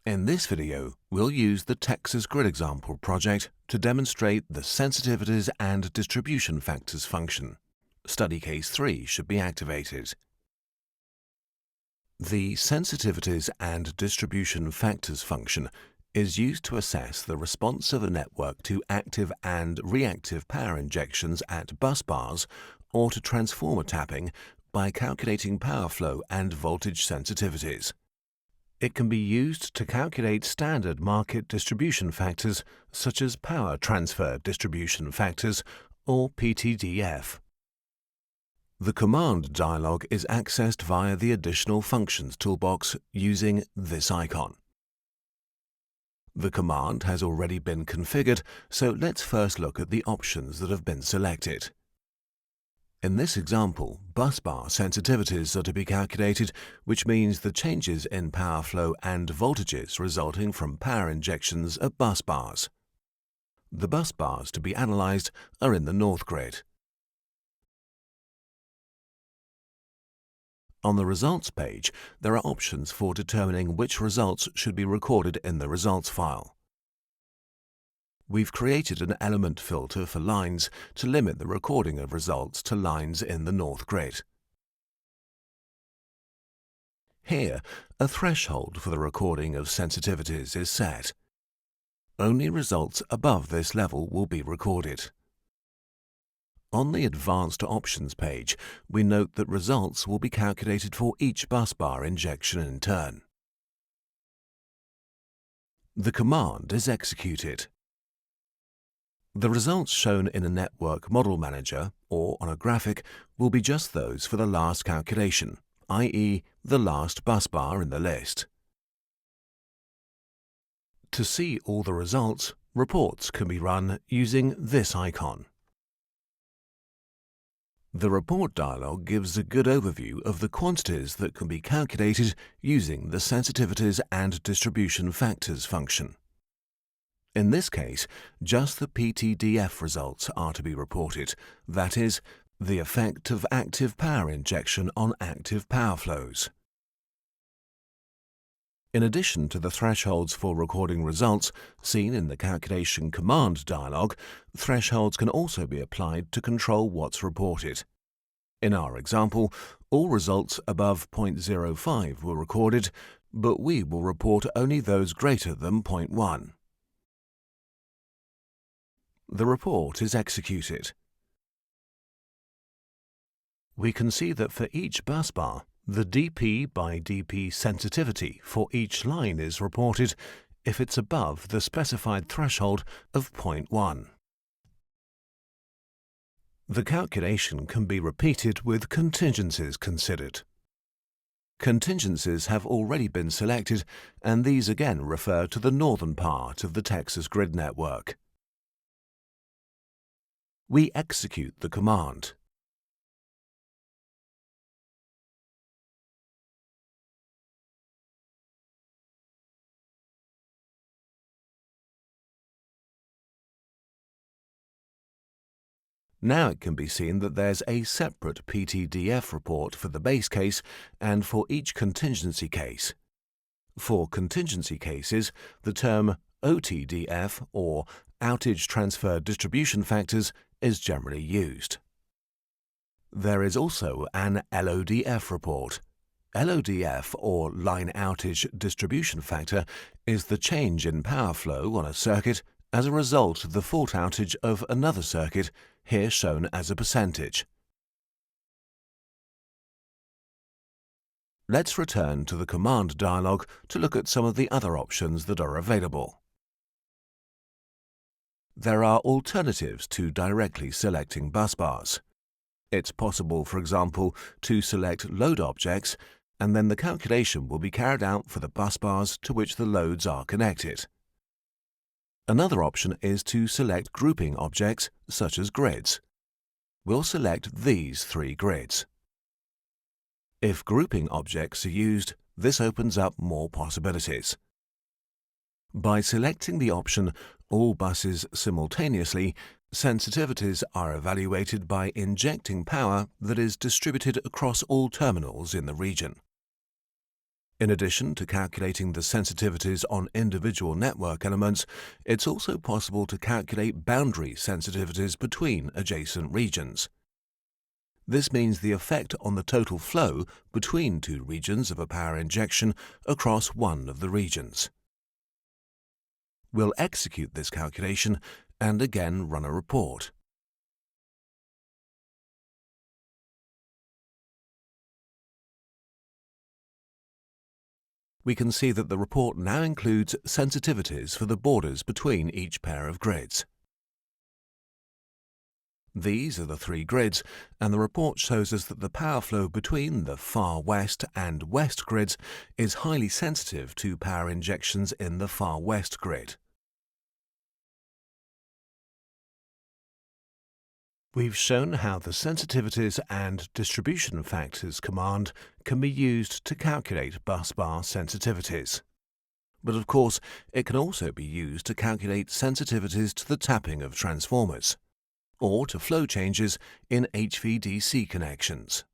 In this video, we'll use the Texas Grid Example project to demonstrate the Sensitivities and Distribution Factors function. Study Case 3 should be activated. The Sensitivities and Distribution Factors function is used to assess the response of a network to active and reactive power injections at bus bars or to transformer tapping by calculating power flow and voltage sensitivities. It can be used to calculate standard market distribution factors such as power transfer distribution factors or PTDF. The command dialog is accessed via the Additional Functions toolbox using this icon. The command has already been configured, so let's first look at the options that have been selected. In this example, bus bar sensitivities are to be calculated, which means the changes in power flow and voltages resulting from power injections at bus bars. The bus bars to be analysed are in the north grid. On the results page, there are options for determining which results should be recorded in the results file. We've created an element filter for lines to limit the recording of results to lines in the north grid. Here, a threshold for the recording of sensitivities is set. Only results above this level will be recorded. On the Advanced Options page, we note that results will be calculated for each bus bar injection in turn. The command is executed. The results shown in a Network Model Manager or on a graphic will be just those for the last calculation, i.e. the last bus bar in the list. To see all the results, reports can be run using this icon. The report dialog gives a good overview of the quantities that can be calculated using the Sensitivities and Distribution Factors function. In this case, just the PTDF results are to be reported, that is, the effect of active power injection on active power flows. In addition to the thresholds for recording results seen in the Calculation Command dialog, thresholds can also be applied to control what's reported. In our example, all results above 0.05 were recorded, but we will report only those greater than 0.1. The report is executed. We can see that for each bus bar, the dP by dP sensitivity for each line is reported if it's above the specified threshold of 0.1. The calculation can be repeated with contingencies considered. Contingencies have already been selected, and these again refer to the northern part of the Texas grid network. We execute the command. Now it can be seen that there's a separate PTDF report for the base case and for each contingency case. For contingency cases, the term OTDF or Outage Transfer Distribution Factors is generally used. There is also an LODF report. LODF, or Line Outage Distribution Factor, is the change in power flow on a circuit as a result of the fault outage of another circuit, here shown as a percentage. Let's return to the command dialog to look at some of the other options that are available. There are alternatives to directly selecting bus bars. It's possible, for example, to select load objects, and then the calculation will be carried out for the bus bars to which the loads are connected. Another option is to select grouping objects, such as grids. We'll select these three grids. If grouping objects are used, this opens up more possibilities. By selecting the option All buses simultaneously, sensitivities are evaluated by injecting power that is distributed across all terminals in the region. In addition to calculating the sensitivities on individual network elements, it's also possible to calculate boundary sensitivities between adjacent regions. This means the effect on the total flow between two regions of a power injection across one of the regions. We'll execute this calculation and again run a report. We can see that the report now includes sensitivities for the borders between each pair of grids. These are the three grids, and the report shows us that the power flow between the far west and west grids is highly sensitive to power injections in the far west grid. We've shown how the sensitivities and distribution factors command can be used to calculate busbar sensitivities. But of course, it can also be used to calculate sensitivities to the tapping of transformers, or to flow changes in HVDC connections.